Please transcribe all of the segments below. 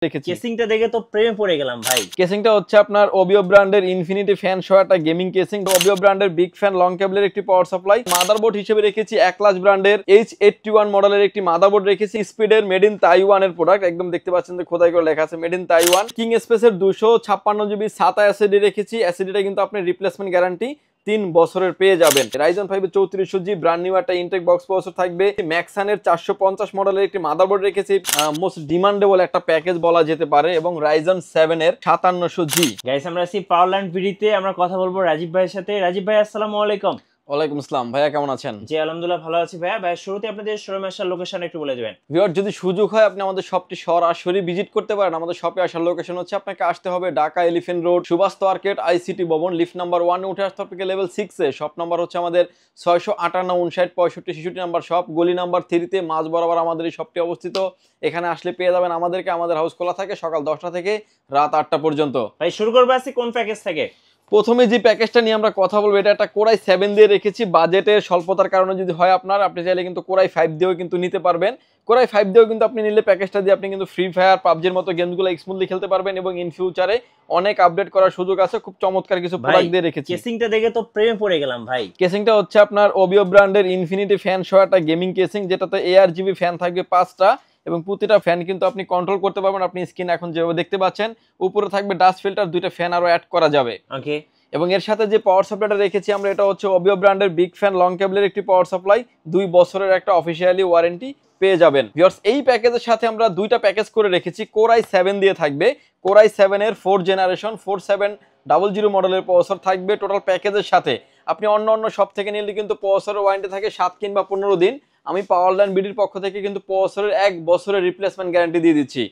দেখেছি। কেসিংটা দেখে তো প্রেমে পড়ে গেলাম ভাই। কেসিংটা হচ্ছে আপনার ওবিও ব্র্যান্ডের ইনফিনিটি ফ্যান সহ একটা গেমিং কেসিং। ওবিও ব্র্যান্ডের বিগ ফ্যান লং কেবলের একটি পাওয়ার সাপ্লাই। মাদারবোর্ড হিসেবে রেখেছি অ্যাক্লাস ব্র্যান্ডের H81 মডেলের একটি মাদারবোর্ড রেখেছি। স্পিডের মেড ইন তাইওয়ানের প্রোডাক্ট, একদম দেখতে পাচ্ছেন যে খোদাই করে লেখা আছে মেড ইন তাইওয়ান। কিং স্পেসের 256 জিবি SATA এসএসডি রেখেছি। এসএসডিটা কিন্তু আপনি রিপ্লেসমেন্ট গ্যারান্টি 3 বছরের পেয়ে যাবেন। Ryzen 5 3400G ব্র্যান্ড নিউ একটা ইনটেক বক্স প্রসেসর থাকবে। ম্যাক্সানের 450 মডেলের একটি মাদারবোর্ড রেখেছি, মোস্ট ডিমান্ডেবল একটা প্যাকেজ বলা যেতে পারে, এবং Ryzen 7 এর 5700G। গাইস আমরা আছি পাওয়ারল্যান্ড ভিডিওতে, আমরা কথা বলবো রাজীব ভাইয়ের সাথে। রাজীব ভাই আসসালামু আলাইকুম। ওয়ালাইকুম আসসালাম ভাইয়া, কেমন আছেন? জি আলহামদুলিল্লাহ ভালো আছি ভাইয়া। ভাই শুরুতে আপনাদের শোরুমে আসার লোকেশন একটু বলে দিবেন। ভিউয়ার, যদি সুযোগ হয় আপনি আমাদের শপটি সরাসরি ভিজিট করতে পারেন। আমাদের শপে আসার লোকেশন হচ্ছে, আপনাকে আসতে হবে Dhaka elephant road, Subhash market, ICT Bhaban, lift number 1 এ উঠে আসতে হবে লেভেল 6 এ। শপ নাম্বার হচ্ছে আমাদের 658 59 65 66 নাম্বার শপ, গলি নাম্বার 3 তে মাঝ বরাবর আমাদের এই শপটি অবস্থিত। এখানে আসলে পেয়ে যাবেন আমাদেরকে। আমাদের হাউস খোলা থাকে সকাল 10টা থেকে রাত 8টা পর্যন্ত। ভাই শুরু করবো আছি কোন প্যাকেজ থেকে? প্রথমে যে প্যাকেজটা নিয়ে আমরা কথা বলবো, এটা একটা কোরাই 7 দিয়ে রেখেছি। বাজেটের স্বল্পতার কারণে যদি হয় আপনার, আপনি চাইলে কিন্তু কোরাই 5 দিয়েও কিন্তু নিতে পারবেন। কোরাই 5 দিয়েও কিন্তু আপনি নিলে প্যাকেজটা দিয়ে আপনি কিন্তু ফ্রি ফায়ার, পাবজির মতো গেমগুলো স্মুথলি খেলতে পারবেন, এবং ইন ফিউচারে অনেক আপডেট করার সুযোগ আছে। খুব চমৎকার কিছু প্রোডাক্ট দিয়ে রেখেছি। কেসিংটা দেখে তো প্রেমে পড়ে গেলাম ভাই। কেসিংটা হচ্ছে আপনার ওবিও ব্র্যান্ডের ইনফিনিটি ফ্যান সহ একটা গেমিং কেসিং, যেটাতে ARGB ফ্যান থাকবে 5টা, এবং প্রতিটা ফ্যান কিন্তু আপনি কন্ট্রোল করতে পারবেন। আপনি স্ক্রিন এখন যেভাবে দেখতে পাচ্ছেন, উপরে থাকবে ডাস্ট ফিল্টার, 2টা ফ্যান আরো অ্যাড করা যাবে। ওকে। এবং এর সাথে যে পাওয়ার সাপ্লাইটা রেখেছি আমরা, এটা হচ্ছে ওবিও ব্র্যান্ডের বিগ ফ্যান লং কেবলের একটি পাওয়ার সাপ্লাই। 2 বছরের একটা অফিসিয়ালি ওয়ারেন্টি পেয়ে যাবেন। ভিউয়ার্স, এই প্যাকেজের সাথে আমরা 2টা প্যাকেজ করে রেখেছি। কোরাই 7 দিয়ে থাকবে। কোরাই 7 এর 4th জেনারেশন 4700 মডেলের প্রসেসর থাকবে টোটাল প্যাকেজের সাথে। আপনি অন্য সব থেকে নিলে কিন্তু প্রসেসরের ওয়ারেন্টি থাকে 7 কিংবা 15 দিন। আমি পাওয়ারল্যান্ড বিডির পক্ষ থেকে কিন্তু প্রসেসরের 1 বছরের রিপ্লেসমেন্ট গ্যারান্টি দিয়ে দিচ্ছি।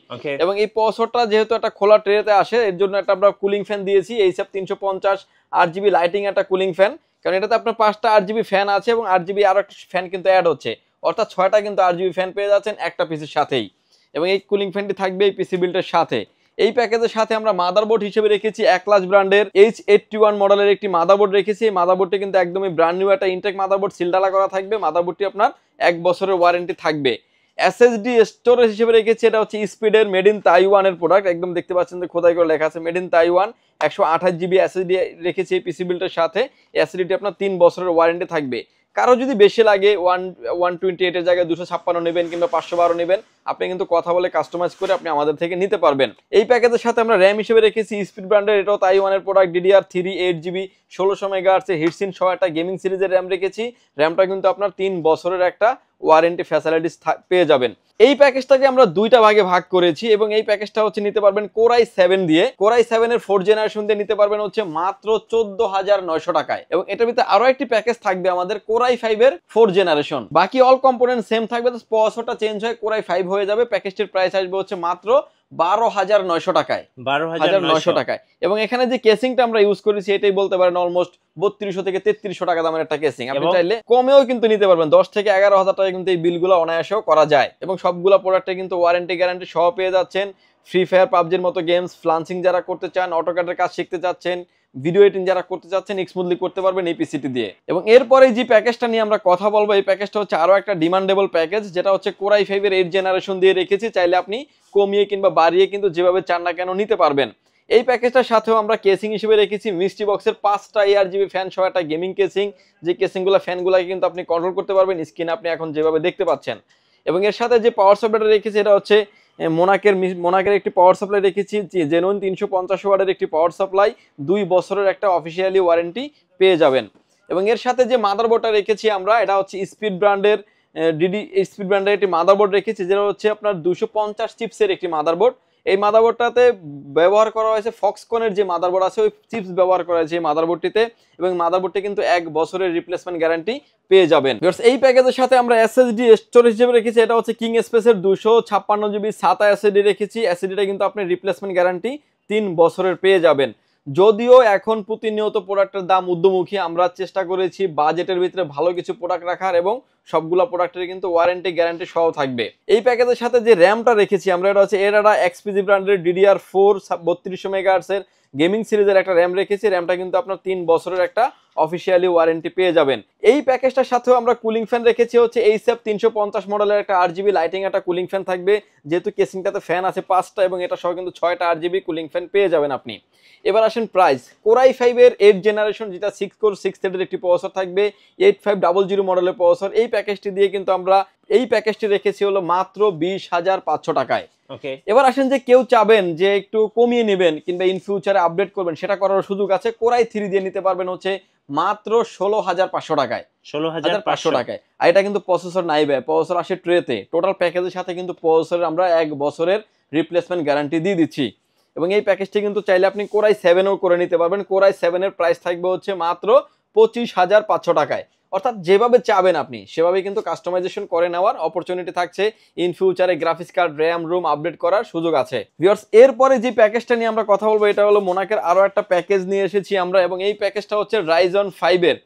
এবং এই প্রসেসরটা যেহেতু একটা খোলা ট্রেতে আসে, এর জন্য একটা আমরা কুলিং ফ্যান দিয়েছি। এইসব 350 RGB লাইটিং একটা কুলিং ফ্যান, কারণ এটাতে আপনার 5টা RGB ফ্যান আছে, এবং RGB আরো একটা ফ্যান কিন্তু অ্যাড হচ্ছে, অর্থাৎ 6টা কিন্তু RGB ফ্যান পেয়ে যাচ্ছেন একটা পিসের সাথেই। এবং এই কুলিং ফ্যানটি থাকবে এই পিসি বিল্ডের সাথে। এই প্যাকেজের সাথে আমরা মাদারবোর্ড হিসেবে রেখেছি অ্যাক্লাস ব্র্যান্ডের H81 মডেলের একটি মাদারবোর্ড রেখেছি। এই মাদারবোর্ডটি কিন্তু একদমই ব্র্যান্ড নিউ একটা ইনটেক মাদারবোর্ড, সিলডালা করা থাকবে। মাদারবোর্ডটি আপনার 1 বছরের ওয়ারেন্টি থাকবে। SSD স্টোরেজ হিসেবে রেখেছি, এটা হচ্ছে স্পিডের মেড ইন তাইওয়ানের প্রোডাক্ট, একদম দেখতে পাচ্ছেন যে খোদাই করে লেখা আছে made in Taiwan. 128 GB SSD রেখেছি এই পিসি বিল্ডের সাথে। SSDটি আপনার 3 বছরের ওয়ারেন্টি থাকবে। কারো যদি বেশি লাগে 128 এর জায়গায় 256 নেবেন কিংবা 512 নেবেন, আপনি কিন্তু কথা বলে কাস্টমাইজ করে আপনি আমাদের থেকে নিতে পারবেন। এই প্যাকেজের সাথে আমরা র্যাম হিসেবে রেখেছি স্পিড ব্র্যান্ডের, এটাও তাইওয়ানের product, DDR3 8GB 1600 megahertz heat sink সহ একটা গেমিং সিরিজের র্যাম রেখেছি। র্যামটা কিন্তু আপনার 3 বছরের একটা ওয়ারেন্টি ফ্যাসিলিটিস পেয়ে যাবেন। এই প্যাকেজটাকে আমরা 2টা ভাগে ভাগ করেছি, এবং এই প্যাকেজটা হচ্ছে নিতে পারবেন কোরাই 7 দিয়ে। কোরাই 7 এর 4th জেনারেশন দিয়ে নিতে পারবেন হচ্ছে মাত্র 14,900 টাকায়। এবং এটার ভিতরে আরো একটি প্যাকেজ থাকবে আমাদের কোরাই 5 এর 4th জেনারেশন। বাকি অল কম্পোনেন্ট সেম থাকবে, তো প্রসেসরটা চেঞ্জ হয় কোরাই 5 হয়ে যাবে। প্যাকেজটির প্রাইস আসবে হচ্ছে মাত্র 12,900 টাকায়। 12,900 টাকায়। এবং এখানে যে কেসিংটা আমরা ইউজ করেছি, এটাই বলতে পারেন অলমোস্ট 3200 থেকে 3300 টাকা দামের একটা কেসিং। আপনি চাইলে কমেও কিন্তু নিতে পারবেন, 10 থেকে 11,000 টাকা কিন্তু এই বিলগুলো অনায়াসেও করা যায়। এবং সবগুলো প্রোডাক্টে কিন্তু ওয়ারেন্টি গ্যারান্টি সহ পেয়ে যাচ্ছেন। ফ্রি ফায়ার, পাবজির মতো গেমস, ফ্লান্সিং যারা করতে চান, অটোক্যাডের কাজ শিখতে চাচ্ছেন, ভিডিও এডিটিং যারা করতে চাচ্ছেন, স্মুথলি করতে পারবেন এই পিসিটি দিয়ে। এবং এরপরে যে প্যাকেজটা নিয়ে আমরা কথা বলবো, এই প্যাকেজটা হচ্ছে আরো একটা ডিমান্ডেবল প্যাকেজ, যেটা হচ্ছে কোরাই 5 এর 8th জেনারেশন দিয়ে রেখেছি। চাইলে আপনি কমিয়ে কিংবা বাড়িয়ে কিন্তু যেভাবে চান না কেন নিতে পারবেন। এই প্যাকেজটার সাথেও আমরা কেসিং হিসেবে রেখেছি মিস্ট্রি বক্সের 5টা ARGB ফ্যান সহ একটা গেমিং কেসিং, যে কেসিংগুলো ফ্যানগুলোকে কিন্তু আপনি কন্ট্রোল করতে পারবেন স্ক্রিনে আপনি এখন যেভাবে দেখতে পাচ্ছেন। এবং এর সাথে যে পাওয়ার সাপ্লাইটা রেখেছি, এটা হচ্ছে মোনাকের একটি পাওয়ার সাপ্লাই রেখেছি, জেনুইন 350 ওয়াটের একটি পাওয়ার সাপ্লাই। 2 বছরের একটা অফিসিয়ালি ওয়ারেন্টি পেয়ে যাবেন। এবং এর সাথে যে মাদারবোর্ডটা রেখেছি আমরা, এটা হচ্ছে স্পিড ব্র্যান্ডের একটি মাদারবোর্ড রেখেছি, যেটা হচ্ছে আপনার 250 চিপসের একটি মাদারবোর্ড। এই মাদারবোর্ডটাতে ব্যবহার করা হয়েছে ফক্সকনের যে মাদারবোর্ড আছে, ওই চিপস ব্যবহার করা হয়েছে এই মাদারবোর্ডটিতে। এবং মাদারবোর্ডটি কিন্তু 1 বছরের রিপ্লেসমেন্ট গ্যারান্টি পেয়ে যাবেন। এই প্যাকেজের সাথে আমরা SSD স্টোরেজ হিসেবে রেখেছি, এটা হচ্ছে কিং স্পেসের 256 জিবি SATA এসএসডি রেখেছি। এসএসডিটা কিন্তু আপনি রিপ্লেসমেন্ট গ্যারান্টি 3 বছরের পেয়ে যাবেন। যদিও এখন প্রতিনিয়ত প্রোডাক্টের দাম ঊর্ধ্বমুখী, আমরা চেষ্টা করেছি বাজেটের ভিতরে ভালো কিছু প্রোডাক্ট রাখার এবং সবগুলা প্রোডাক্টের কিন্তু ওয়ারেন্টি গ্যারান্টি সহ থাকবে। এই প্যাকেজের সাথে যে র্যামটা রেখেছি আমরা, এটা হচ্ছে এরাডা এক্সপিজি ব্র্যান্ডের DDR4 3200 মেগাহার্টজের গেমিং সিরিজের একটা র্যাম রেখেছি। র্যামটা কিন্তু আপনার 3 বছরের একটা অফিসিয়ালি ওয়ারেন্টি পেয়ে যাবেন। এই প্যাকেজটার সাথেও আমরা কুলিং ফ্যান রেখেছি হচ্ছে HF 350 মডেলের একটা RGB লাইটিং একটা কুলিং ফ্যান থাকবে, যেহেতু কেসিংটাতে ফ্যান আছে 5টা এবং এটা সহ কিন্তু 6টা RGB কুলিং ফ্যান পেয়ে যাবেন আপনি। এবার আসেন প্রাইস। কোরাই 5 এর 8 জেনারেশন, যেটা 6 কোর 6 থ্রেডের একটি প্রসেসর থাকবে, 8500 মডেলের প্রসেসর। এই প্যাকেজটি দিয়ে কিন্তু আমরা এই প্যাকেজটি রেখেছি হলো মাত্র 20,500 টাকায়। ওকে, এবার আসেন যে কেউ চাবেন যে একটু কমিয়ে নেবেন কিংবা ইন ফিউচারে আপডেট করবেন, সেটা করার সুযোগ আছে। কোরাই 3 দিয়ে নিতে পারবেন হচ্ছে মাত্র 16,500 টাকায়, 16,500 টাকায়। আর এটা কিন্তু প্রসেসর নাই ভাই, প্রসেসর আসে ট্রেতে। টোটাল প্যাকেজের সাথে কিন্তু প্রসেসরের আমরা 1 বছরের রিপ্লেসমেন্ট গ্যারান্টি দিয়ে দিচ্ছি। এবং এই প্যাকেজটি কিন্তু চাইলে আপনি কোরাই 7ও করে নিতে পারবেন। কোরাই 7 এর প্রাইস থাকবে হচ্ছে মাত্র 25,500 টাকায়। অর্থাৎ যেভাবে চাবেন আপনি সেভাবে কিন্তু কাস্টমাইজেশন করে নেওয়ার অপরচুনিটি থাকছে। ইন ফিউচারে graphics card, RAM, room update করার সুযোগ আছে। ভিউয়ার্স, এরপরে যে প্যাকেজটা নিয়ে আমরা কথা বলবো, এটা হলো মোনাকের আরো একটা প্যাকেজ নিয়ে এসেছি আমরা, এবং এই প্যাকেজটা হচ্ছে রাইজন 5 এর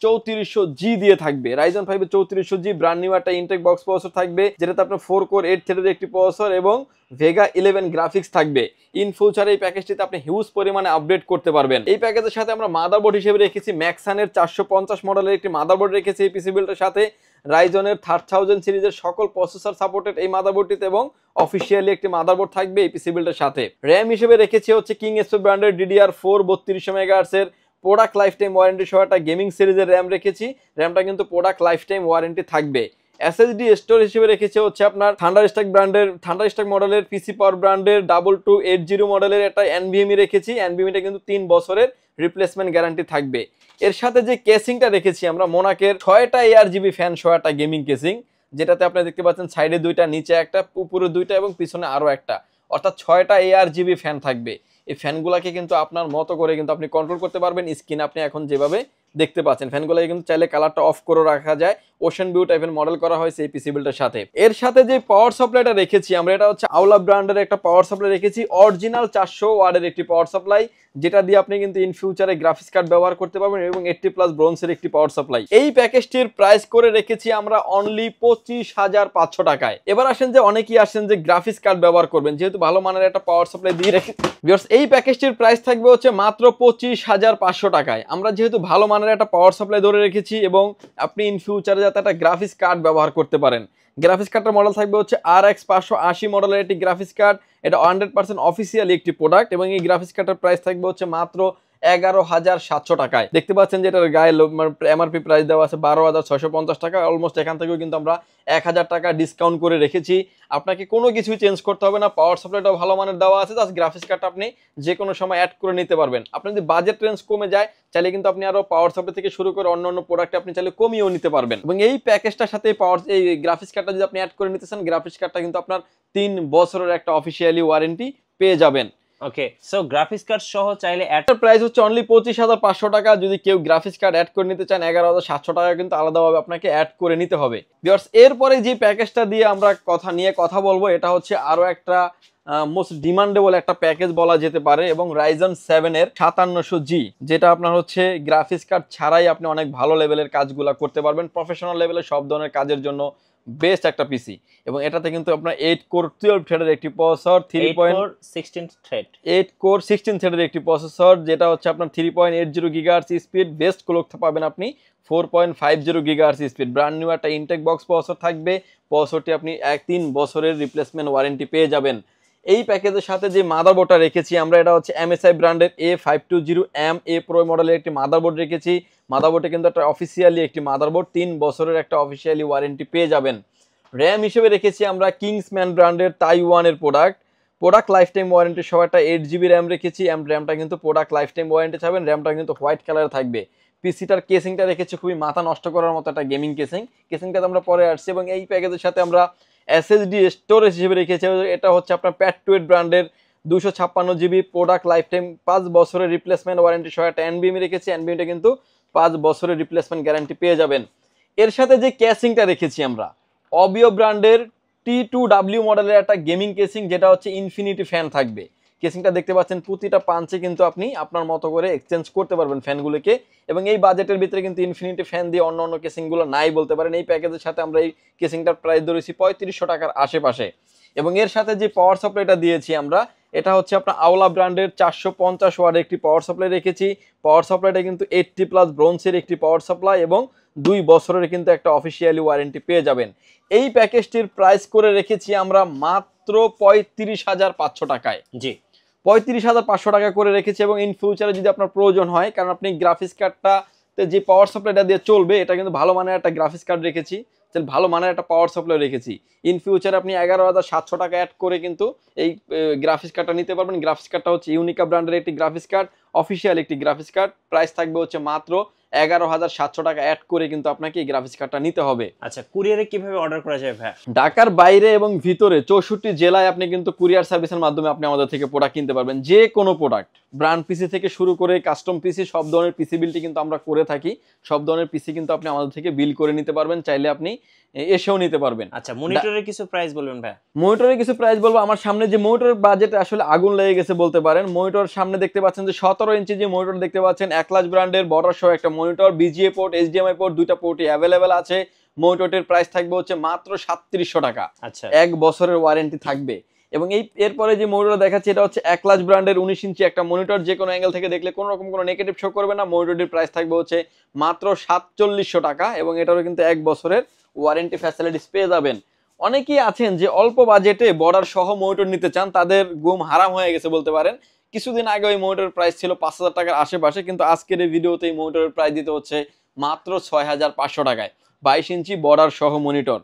3400G দিয়ে থাকবে। রাইজন 5 এর 3400G ব্র্যান্ড নিউ একটা ইনটেক বক্স প্রসেসর থাকবে, যেটাতে আপনার 4 কোর 8 থ্রেডের একটি প্রসেসর এবং ভেগা 11 গ্রাফিক্স থাকবে। ইন ফিউচারে এই প্যাকেজটিতে আপনি হিউজ পরিমাণে আপডেট করতে পারবেন। এই প্যাকেজের সাথে আমরা মাদারবোর্ড হিসেবে রেখেছি ম্যাক্সানের 450 মডেলের একটি মাদারবোর্ড রেখেছি এই পিসি বিল্ডের সাথে। রাইজনের 3000 সিরিজের সকল প্রসেসর সাপোর্টেড এই মাদারবোর্ডটিতে, এবং অফিসিয়ালি একটি মাদারবোর্ড থাকবে এই পিসি বিল্ডের সাথে। র্যাম হিসেবে রেখেছি হচ্ছে কিং এসপি ব্র্যান্ডের DDR4 3200 মেগাহার্টজের প্রোডাক্ট লাইফ টাইম ওয়ারেন্টি সহ একটা গেমিং সিরিজের র্যাম রেখেছি। র্যামটা কিন্তু প্রোডাক্ট লাইফ টাইম ওয়ারেন্টি থাকবে। এসএসডি স্টোর হিসেবে রেখেছে হচ্ছে আপনার থান্ডারস্ট্যাক মডেলের পিসি পাওয়ার ব্র্যান্ডের 2280 মডেলের একটা এনভিএমই রেখেছি। এনভিএমিটা কিন্তু 3 বছরের রিপ্লেসমেন্ট গ্যারান্টি থাকবে। এর সাথে যে কেসিংটা রেখেছি আমরা, মোনাকের 6টা ARGB ফ্যান সহ একটা গেমিং কেসিং, যেটাতে আপনি দেখতে পাচ্ছেন সাইডে 2টা, নিচে একটা, উপরে 2টা এবং পিছনে আরো একটা, অর্থাৎ 6টা ARGB ফ্যান থাকবে। এই ফ্যানগুলোকে কিন্তু আপনার মতো করে কিন্তু আপনি কন্ট্রোল করতে পারবেন। স্ক্রিন আপনি এখন যেভাবে দেখতে পাচ্ছেন, ফ্যানগুলোকে কিন্তু চাইলে কালারটা অফ করে রাখা যায়। ওশেন ভিউ টাইপের মডেল করা হয়েছে এই পিসি বিল্ডের সাথে। এর সাথে যে পাওয়ার সাপ্লাইটা রেখেছি আমরা, এটা হচ্ছে আওলা ব্র্যান্ডের একটা পাওয়ার সাপ্লাই রেখেছি, অরিজিনাল 400 ওয়াটের একটি পাওয়ার সাপ্লাই, যেটা দিয়ে আপনি কিন্তু ইন ফিউচারে গ্রাফিক্স কার্ড ব্যবহার করতে পারবেন, এবং 80+ ব্রোঞ্জের একটি পাওয়ার সাপ্লাই। এই প্যাকেজটির প্রাইস করে রেখেছি আমরা অনলি 25,500 টাকায়। এবার আসেন যে অনেকেই আসেন যে গ্রাফিক্স কার্ড ব্যবহার করবেন, যেহেতু ভালো মানের একটা পাওয়ার সাপ্লাই দিয়ে রেখেছি। ভিউয়ার্স, এই প্যাকেজটির প্রাইস থাকবে হচ্ছে মাত্র 25,500 টাকায়। আমরা যেহেতু ভালো মানের একটা পাওয়ার সাপ্লাই ধরে রেখেছি, এবং আপনি ইন ফিউচারে যাতে একটা গ্রাফিক্স কার্ড ব্যবহার করতে পারেন। গ্রাফিক্স কার্ডের মডেল থাকবে হচ্ছে RX 580 মডেলের একটি গ্রাফিক্স কার্ড। এটা 100% অফিসিয়ালি একটি প্রোডাক্ট, এবং এই গ্রাফিক্স কার্ডের প্রাইস থাকবে হচ্ছে মাত্র 11,700 টাকায়। দেখতে পাচ্ছেন যে এটার গায়ে এমআরপি প্রাইস দেওয়া আছে 12,650 টাকা। অলমোস্ট এখান থেকেও কিন্তু আমরা 1000 টাকা ডিসকাউন্ট করে রেখেছি। আপনাকে কোনো কিছুই চেঞ্জ করতে হবে না, পাওয়ার সাপ্লাইটাও ভালো মানের দেওয়া আছে, জাস্ট গ্রাফিক্স কার্ডটা আপনি যে কোনো সময় অ্যাড করে নিতে পারবেন। আপনার যদি বাজেট রেঞ্জ কমে যায়, চাইলে কিন্তু আপনি আরো পাওয়ার সাপ্লাই থেকে শুরু করে অন্য প্রোডাক্ট আপনি চাইলে কমিয়েও নিতে পারবেন। এবং এই প্যাকেজটার সাথে এই গ্রাফিক্স কার্ডটা যদি আপনি অ্যাড করে নিতে চান, গ্রাফিক্স কার্ডটা কিন্তু আপনার 3 বছরের একটা অফিসিয়ালি ওয়ারেন্টি পেয়ে যাবেন। ওকে, সো গ্রাফিক্স কার্ড সহ চাইলে এটার প্রাইস হচ্ছে অনলি 25,500 টাকা। যদি কেউ গ্রাফিক্স কার্ড অ্যাড করে নিতে চান, 11,700 টাকা কিন্তু আলাদাভাবে আপনাকে অ্যাড করে নিতে হবে। ভিউয়ার্স, এরপরে যে প্যাকেজটা দিয়ে আমরা কথা বলবো, এটা হচ্ছে আরো একটা মোস্ট ডিমান্ডেবল একটা প্যাকেজ বলা যেতে পারে, এবং রাইজন 7 এর 5700G, যেটা আপনার হচ্ছে গ্রাফিক্স কার্ড ছাড়াই আপনি অনেক ভালো লেভেলের কাজগুলো করতে পারবেন। প্রফেশনাল লেভেলের সব ধরনের কাজের জন্য বেস্ট একটা পিসি। এবং এটাতে কিন্তু আপনার 8 কোর 12 থ্রেডের একটি প্রসেসর, 8 কোর 16 থ্রেডের একটি প্রসেসর, যেটা হচ্ছে আপনার 3.80 গিগাহার্টজ স্পিড, বেস্ট ক্লক পাবেন আপনি 4.50 গিগাহার্টজ স্পিড। ব্র্যান্ড নিউ একটা ইনটেক বক্স প্রসেসর থাকবে। প্রসেসরটি আপনি 3 বছরের রিপ্লেসমেন্ট ওয়ারেন্টি পেয়ে যাবেন। এই প্যাকেজের সাথে যে মাদারবোর্ডটা রেখেছি আমরা, এটা হচ্ছে MSI ব্র্যান্ডের A520M Pro মডেলের একটি মাদারবোর্ড রেখেছি। মাদারবোর্ডে কিন্তু একটা অফিসিয়ালি একটি মাদারবোর্ড, 3 বছরের একটা অফিসিয়ালি ওয়ারেন্টি পেয়ে যাবেন। র্যাম হিসেবে রেখেছি আমরা কিংসম্যান ব্র্যান্ডের তাইওয়ানের প্রোডাক্ট লাইফ টাইম ওয়ারেন্টি সহ একটা 8GB র্যাম রেখেছি। র্যামটা কিন্তু প্রোডাক্ট লাইফ টাইম ওয়ারেন্টি পাবেন। র্যামটা কিন্তু হোয়াইট কালারে থাকবে। পিসিটার কেসিংটা রেখেছি খুবই মাথা নষ্ট করার মতো একটা গেমিং কেসিংটা আমরা পরে আসছি। এবং এই প্যাকেজের সাথে আমরা এসএসডি স্টোরেজ হিসেবে রেখেছি, এটা হচ্ছে আপনার প্যাট্রয়েড ব্র্যান্ডের 256GB প্রোডাক্ট লাইফ টাইম 5 বছরের রিপ্লেসমেন্ট ওয়ারেন্টি সহ একটা এনবিএমি রেখেছি। এনবিএমিটা কিন্তু 5 বছরের রিপ্লেসমেন্ট গ্যারান্টি পেয়ে যাবেন। এর সাথে যে কেসিংটা রেখেছি আমরা, অবিও ব্র্যান্ডের T2W মডেলের একটা গেমিং কেসিং, যেটা হচ্ছে ইনফিনিটি ফ্যান থাকবে। কেসিংটা দেখতে পাচ্ছেন প্রতিটা পাঞ্চে কিন্তু আপনি আপনার মতো করে এক্সচেঞ্জ করতে পারবেন ফ্যানগুলোকে। এবং এই বাজেটের ভিতরে কিন্তু ইনফিনিটি ফ্যান দিয়ে অন্য কেসিংগুলো নাই বলতে পারেন। এই প্যাকেজের সাথে আমরা এই কেসিংটার প্রাইস ধরেছি 3500 টাকার আশেপাশে। এবং এর সাথে যে পাওয়ার সাপ্লাইটা দিয়েছি আমরা, এটা হচ্ছে আপনার আওলা ব্র্যান্ডের 450 ওয়াটের একটি পাওয়ার সাপ্লাই রেখেছি। পাওয়ার সাপ্লাইটা কিন্তু 80+ ব্রোঞ্জের একটি পাওয়ার সাপ্লাই এবং 2 বছরের কিন্তু একটা অফিসিয়ালি ওয়ারেন্টি পেয়ে যাবেন। এই প্যাকেজটির প্রাইস করে রেখেছি আমরা মাত্র 35,500 টাকায়। জি, 35,500 টাকা করে রেখেছি। এবং ইন ফিউচারে যদি আপনার প্রয়োজন হয়, কারণ আপনি গ্রাফিক্স কার্ডটাতে যে পাওয়ার সাপ্লাইটা দিয়ে চলবে, এটা কিন্তু ভালো মানের একটা গ্রাফিক্স কার্ড রেখেছি, ভালো মানের একটা পাওয়ার সাপ্লাই রেখেছি। ইন ফিউচারে আপনি 11,700 টাকা অ্যাড করে কিন্তু এই গ্রাফিক্স কার্ডটা নিতে পারবেন। গ্রাফিক্স কার্ডটা হচ্ছে ইউনিকা ব্র্যান্ডের একটি গ্রাফিক্স কার্ড, অফিসিয়াল একটি গ্রাফিক্স কার্ড। প্রাইস থাকবে হচ্ছে মাত্র 11,700 টাকা অ্যাড করে কিন্তু আপনাকে এই গ্রাফিক্স কার্ডটা নিতে হবে। আচ্ছা, কুরিয়ারে কিভাবে অর্ডার করা যায় ভাই? ঢাকার বাইরে এবং ভিতরে 64 জেলায় আপনি কিন্তু কুরিয়ার সার্ভিসের মাধ্যমে আপনি আমাদের থেকে প্রোডাক্ট কিনতে পারবেন। যে কোনো প্রোডাক্ট, ব্র্যান্ড পিসি থেকে শুরু করে কাস্টম পিসি, সব ধরনের পিসি বিলটি কিন্তু আমরা করে থাকি। সব ধরনের পিসি কিন্তু আপনি আমাদের থেকে বিল করে নিতে পারবেন, চাইলে আপনি এসেও নিতে পারবেন। আচ্ছা, মনিটরের কিছু প্রাইস বলবেন ভাই? মনিটরের কিছু প্রাইস বলবো। আমার সামনে যে মনিটরের বাজেটে আসলে আগুন লেগে গেছে বলতে পারেন। মনিটর সামনে দেখতে পাচ্ছেন যে 17 ইঞ্চি যে মনিটর দেখতে পাচ্ছেন, একলাস ব্র্যান্ডের বর্ডার সহ একটা monitor, VGA port, HDMI port, দুইটা পোর্টই অ্যাভেলেবেল আছে। মনিটরের প্রাইস থাকবে হচ্ছে মাত্র 3700 টাকা। আচ্ছা, 1 বছরের ওয়ারেন্টি থাকবে। এবং এরপরে যে মনিটর দেখাচ্ছি, এটা হচ্ছে একলাস ব্র্যান্ডের 19 ইঞ্চি একটা মনিটর। যে কোনো অ্যাঙ্গেল থেকে দেখলে কোনো রকম কোনো নেগেটিভ শো করবে না। মনিটরটির প্রাইস থাকবে হচ্ছে মাত্র 4700 টাকা এবং এটারও কিন্তু 1 বছরের ওয়ারেন্টি ফ্যাসিলিটিস পেয়ে যাবেন। অনেকেই আছেন যে অল্প বাজেটে বর্ডার সহ মনিটর নিতে চান, তাদের ঘুম হারাম হয়ে গেছে বলতে পারেন। কিছুদিন আগে ওই মনিটরের প্রাইস ছিল 5000 টাকার আশেপাশে, কিন্তু আজকের এই ভিডিওতে এই মনিটরের প্রাইস দিতে হচ্ছে মাত্র 6500 টাকায়। 22 ইঞ্চি বর্ডার সহ মনিটর।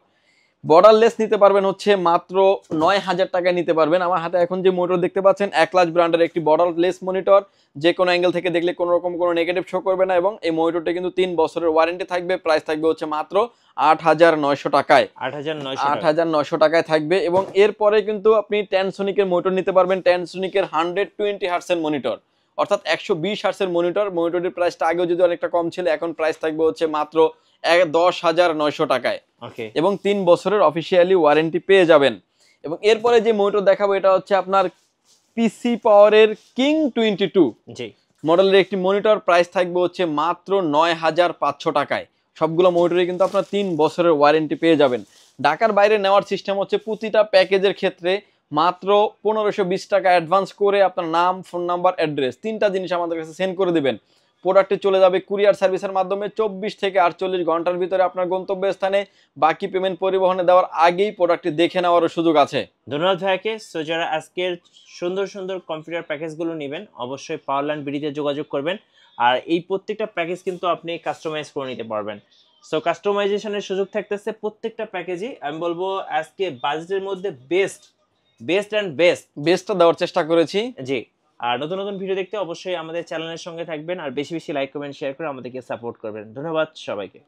বর্ডারলেস নিতে পারবেন হচ্ছে মাত্র 9000 টাকায় নিতে পারবেন। আমার হাতে এখন যে মনিটর দেখতে পাচ্ছেন, একলাস ব্র্যান্ডের একটি বর্ডারলেস মনিটর। যে কোনো অ্যাঙ্গেল থেকে দেখলে কোনো রকম কোনো নেগেটিভ শো করবে না এবং এই মনিটরটা কিন্তু 3 বছরের ওয়ারেন্টি থাকবে। প্রাইস থাকবে হচ্ছে মাত্র 8900 টাকায়। 8900 টাকায় থাকবে। এবং এরপরে কিন্তু আপনি ট্যানসোনিকের মনিটর নিতে পারবেন। ট্যানসোনিকের 120 হার্টসের মনিটর, অর্থাৎ 120 হার্টসের মনিটর। মনিটরের প্রাইসটা আগেও যদি অনেকটা কম ছিল, এখন প্রাইস থাকবে হচ্ছে মাত্র 10,900 টাকায় এবং 3 বছরের অফিসিয়ালি ওয়ারেন্টি পেয়ে যাবেন। এবং এরপরে যে মনিটর দেখাবো, এটা হচ্ছে আপনার পিসি পাওয়ারের কিং 22 মডেলের একটি মনিটর। প্রাইস থাকবে হচ্ছে মাত্র 9500 টাকায়। সবগুলো মনিটরে কিন্তু আপনার 3 বছরের ওয়ারেন্টি পেয়ে যাবেন। ঢাকার বাইরে নেওয়ার সিস্টেম হচ্ছে প্রতিটা প্যাকেজের ক্ষেত্রে মাত্র 1520 টাকা অ্যাডভান্স করে আপনার নাম, ফোন নাম্বার, অ্যাড্রেস, 3টা জিনিস আমাদের কাছে সেন্ড করে দিবেন। প্রোডাক্টটি চলে যাবে কুরিয়ার সার্ভিসের মাধ্যমে 24 থেকে 48 ঘন্টার ভিতরে আপনার গন্তব্যস্থানে। বাকি পেমেন্ট পরিবহনে দেওয়ার আগেই প্রোডাক্টটি দেখে নেওয়ারও সুযোগ আছে। ধন্যবাদ ভাইকে। সো যারা আজকের সুন্দর সুন্দর কম্পিউটার প্যাকেজগুলো নেবেন, অবশ্যই পাওয়ারল্যান্ড বিডিতে যোগাযোগ করবেন। আর এই প্রত্যেকটা প্যাকেজ কিন্তু আপনি কাস্টমাইজ করে নিতে পারবেন। সো কাস্টমাইজেশনের সুযোগ থাকতেছে প্রত্যেকটা প্যাকেজই। আমি বলবো আজকে বাজেটের মধ্যে বেস্টটা দেওয়ার চেষ্টা করেছি। জি, আর নতুন নতুন ভিডিও দেখতে অবশ্যই আমাদের চ্যানেলের সঙ্গে থাকবেন আর বেশি বেশি লাইক, কমেন্ট, শেয়ার করে আমাদেরকে সাপোর্ট করবেন। ধন্যবাদ সবাইকে।